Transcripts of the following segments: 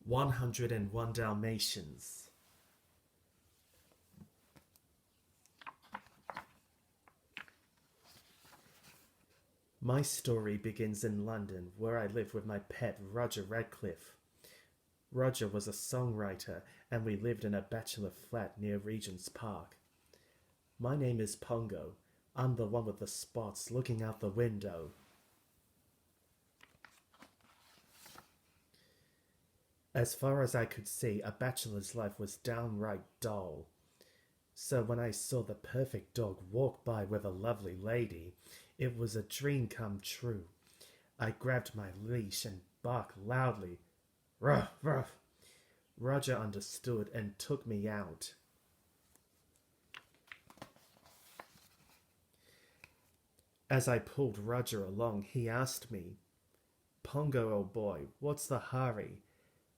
101 Dalmatians. My story begins in London, where I live with my pet Roger Radcliffe. Roger was a songwriter, and we lived in a bachelor flat near Regent's Park. My name is Pongo. I'm the one with the spots looking out the window. As far as I could see, a bachelor's life was downright dull. So when I saw the perfect dog walk by with a lovely lady, it was a dream come true. I grabbed my leash and barked loudly. Ruff, ruff. Roger understood and took me out. As I pulled Roger along, he asked me, Pongo, old boy, what's the hurry?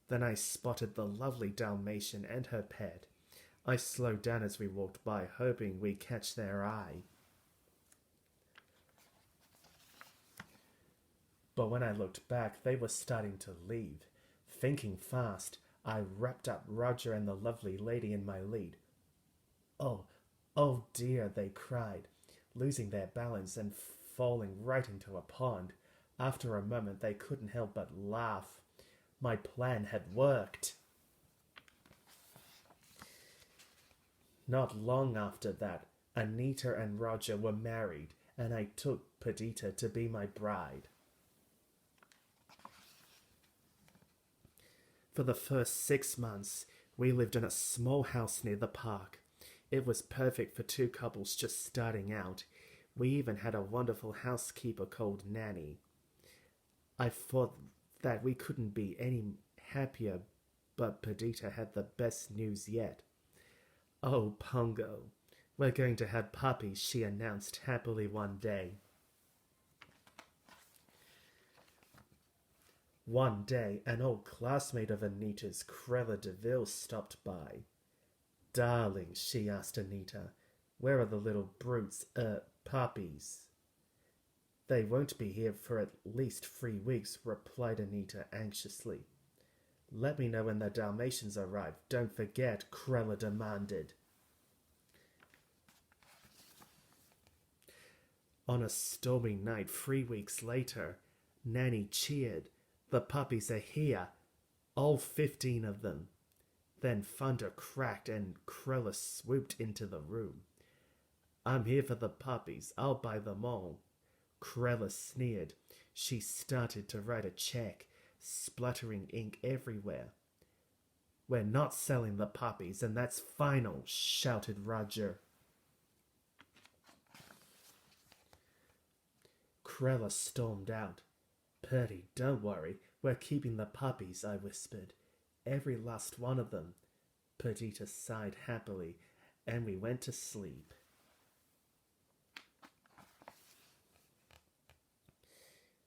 Then I spotted the lovely Dalmatian and her pet. I slowed down as we walked by, hoping we'd catch their eye. But when I looked back, they were starting to leave. Thinking fast, I wrapped up Roger and the lovely lady in my lead. Oh, oh dear, they cried, losing their balance and falling right into a pond. After a moment, they couldn't help but laugh. My plan had worked. Not long after that, Anita and Roger were married, and I took Perdita to be my bride. For the first 6 months, we lived in a small house near the park. It was perfect for two couples just starting out. We even had a wonderful housekeeper called Nanny. I thought that we couldn't be any happier, but Perdita had the best news yet. Oh, Pongo, we're going to have puppies, she announced happily one day. One day, an old classmate of Anita's, Cruella DeVille, stopped by. Darling, she asked Anita, where are the little brutes, puppies? They won't be here for at least 3 weeks, replied Anita anxiously. Let me know when the Dalmatians arrive. Don't forget, Cruella demanded. On a stormy night 3 weeks later, Nanny cheered. The puppies are here, all 15 of them. Then thunder cracked and Cruella swooped into the room. I'm here for the puppies. I'll buy them all. Cruella sneered. She started to write a check, spluttering ink everywhere. We're not selling the puppies, and that's final, shouted Roger. Cruella stormed out. Purdy, don't worry. We're keeping the puppies, I whispered. Every last one of them. Perdita sighed happily, and we went to sleep.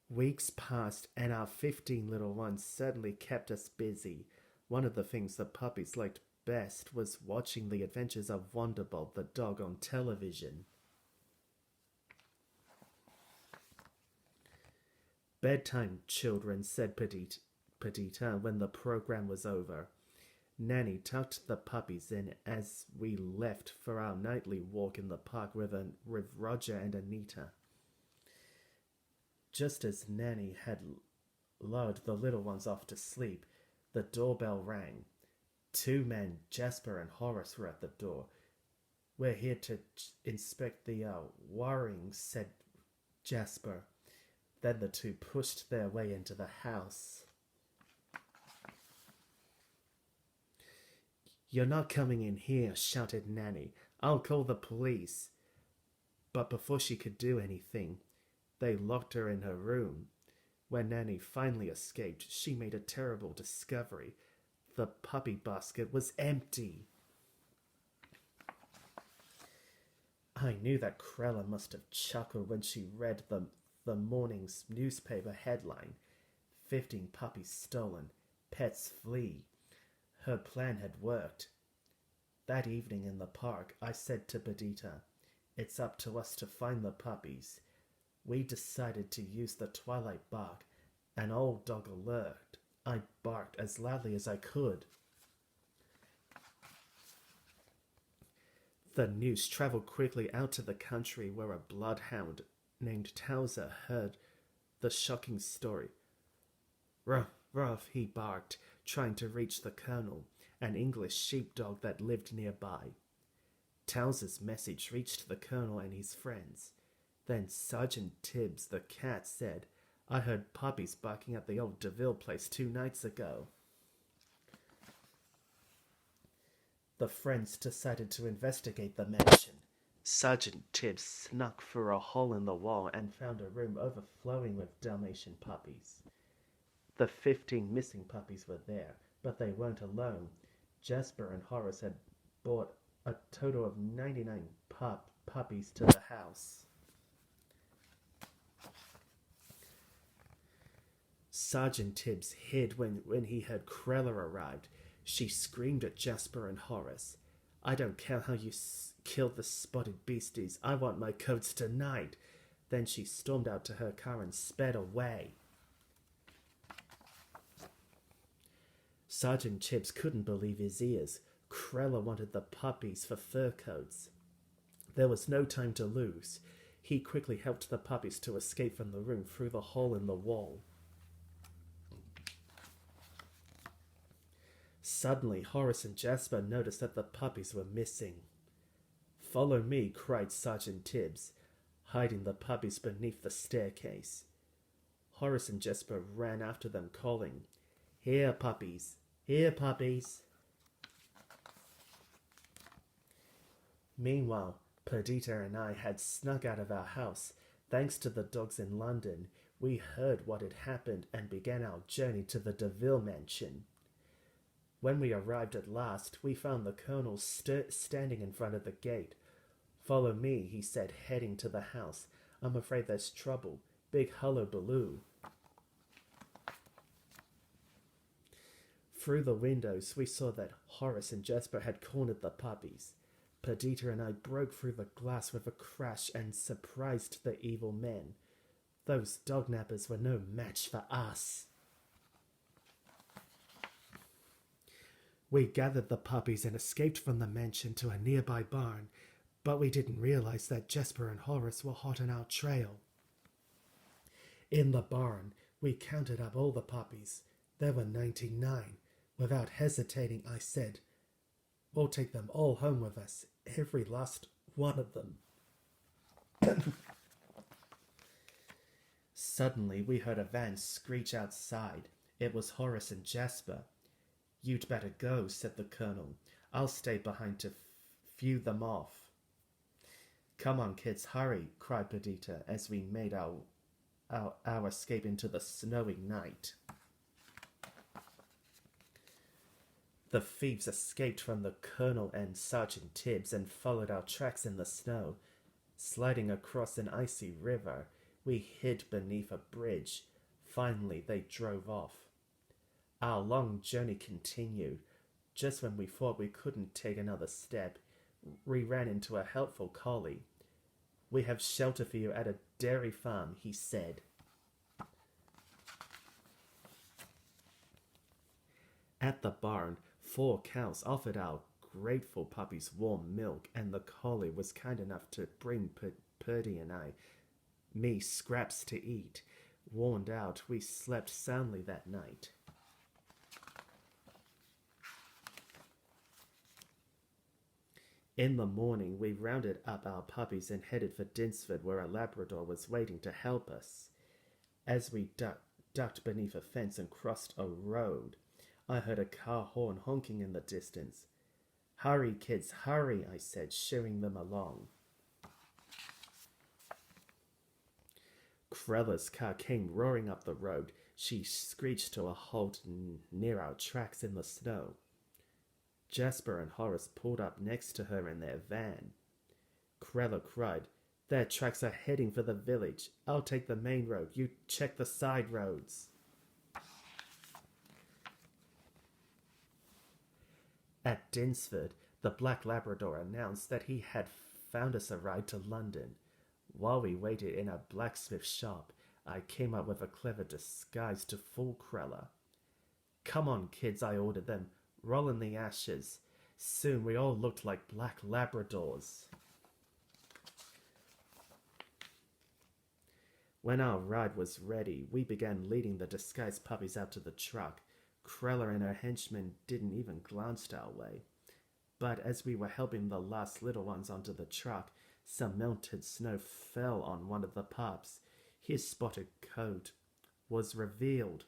Weeks passed, and our 15 little ones certainly kept us busy. One of the things the puppies liked best was watching the adventures of Wonderbolt the dog on television. Bedtime, children, said Perdita when the program was over. Nanny tucked the puppies in as we left for our nightly walk in the park with Roger and Anita. Just as Nanny had lulled the little ones off to sleep, the doorbell rang. 2 men, Jasper and Horace, were at the door. We're here to inspect the wiring, said Jasper. Then the 2 pushed their way into the house. You're not coming in here, shouted Nanny. I'll call the police. But before she could do anything, they locked her in her room. When Nanny finally escaped, she made a terrible discovery. The puppy basket was empty. I knew that Cruella must have chuckled when she read the morning's newspaper headline, 15 puppies stolen, pets flee. Her plan had worked. That evening in the park, I said to Perdita, it's up to us to find the puppies. We decided to use the twilight bark, an old dog alert, I barked as loudly as I could. The news travelled quickly out to the country, where a bloodhound named Towser heard the shocking story. Ruff, ruff, he barked, trying to reach the colonel, an English sheepdog that lived nearby. Towser's message reached the colonel and his friends. Then Sergeant Tibbs, the cat, said, I heard Puppies barking at the old DeVille place 2 nights ago. The friends decided to investigate the mansion. Sergeant Tibbs snuck through a hole in the wall and found a room overflowing with Dalmatian puppies. The 15 missing puppies were there, but they weren't alone. Jasper and Horace had brought a total of 99 puppies to the house. Sergeant Tibbs hid when he heard Cruella arrived. She screamed at Jasper and Horace. I don't care how you killed the spotted beasties. I want my coats tonight. Then she stormed out to her car and sped away. Sergeant Tibbs couldn't believe his ears. Cruella wanted the puppies for fur coats. There was no time to lose. He quickly helped the puppies to escape from the room through the hole in the wall. Suddenly, Horace and Jasper noticed that the puppies were missing. Follow me, cried Sergeant Tibbs, hiding the puppies beneath the staircase. Horace and Jasper ran after them, calling, Here, puppies! Here, puppies! Meanwhile, Perdita and I had snuck out of our house. Thanks to the dogs in London, we heard what had happened and began our journey to the DeVille mansion. When we arrived at last, we found the colonel standing in front of the gate. Follow me, he said, heading to the house. I'm afraid there's trouble. Big hullabaloo. Through the windows, we saw that Horace and Jasper had cornered the puppies. Perdita and I broke through the glass with a crash and surprised the evil men. Those dog-nappers were no match for us. We gathered the puppies and escaped from the mansion to a nearby barn, but we didn't realize that Jasper and Horace were hot on our trail. In the barn, we counted up all the puppies. There were 99. Without hesitating, I said, We'll take them all home with us, every last one of them. Suddenly, we heard a van screech outside. It was Horace and Jasper. You'd better go, said the colonel. I'll stay behind to few them off. Come on, kids, hurry, cried Perdita as we made our escape into the snowy night. The thieves escaped from the colonel and Sergeant Tibbs and followed our tracks in the snow. Sliding across an icy river, we hid beneath a bridge. Finally, they drove off. Our long journey continued. Just when we thought we couldn't take another step, we ran into a helpful collie. We have shelter for you at a dairy farm, he said. At the barn, 4 cows offered our grateful puppies warm milk, and the collie was kind enough to bring Purdy and me scraps to eat. Worn out, we slept soundly that night. In the morning, we rounded up our puppies and headed for Dinsford, where a Labrador was waiting to help us. As we ducked beneath a fence and crossed a road, I heard a car horn honking in the distance. Hurry, kids, hurry, I said, shooing them along. Cruella's car came roaring up the road. She screeched to a halt near our tracks in the snow. Jasper and Horace pulled up next to her in their van. Cruella cried, Their tracks are heading for the village. I'll take the main road. You check the side roads. At Dinsford, the Black Labrador announced that he had found us a ride to London. While we waited in a blacksmith shop, I came up with a clever disguise to fool Cruella. Come on, kids, I ordered them. Roll in the ashes. Soon we all looked like black Labradors. When our ride was ready, we began leading the disguised puppies out to the truck. Cruella and her henchmen didn't even glance our way. But as we were helping the last little ones onto the truck, some melted snow fell on one of the pups. His spotted coat was revealed.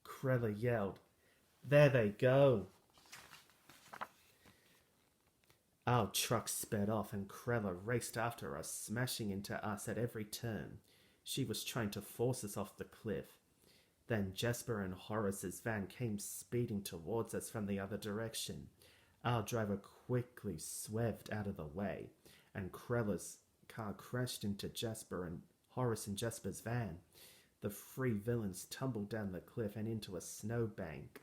Cruella yelled, "There they go!" Our truck sped off and Cruella raced after us, smashing into us at every turn. She was trying to force us off the cliff. Then Jasper and Horace's van came speeding towards us from the other direction. Our driver quickly swerved out of the way, and Cruella's car crashed into Jasper and Horace and Jasper's van. The three villains tumbled down the cliff and into a snowbank.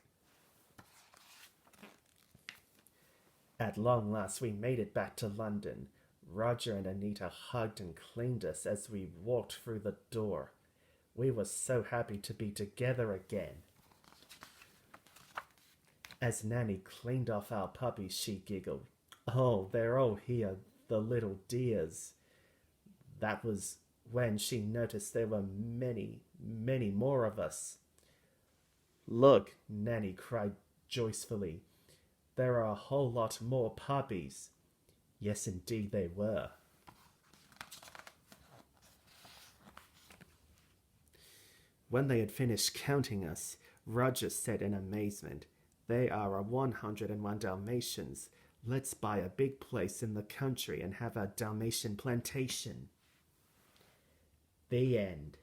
At long last, we made it back to London. Roger and Anita hugged and cleaned us as we walked through the door. We were so happy to be together again. As Nanny cleaned off our puppies, she giggled. "Oh, they're all here, the little dears." That was when she noticed there were many, many more of us. "Look," Nanny cried joyfully. "There are a whole lot more puppies." Yes, indeed they were. When they had finished counting us, Roger said in amazement, "They are 101 Dalmatians. Let's buy a big place in the country and have a Dalmatian plantation." The end.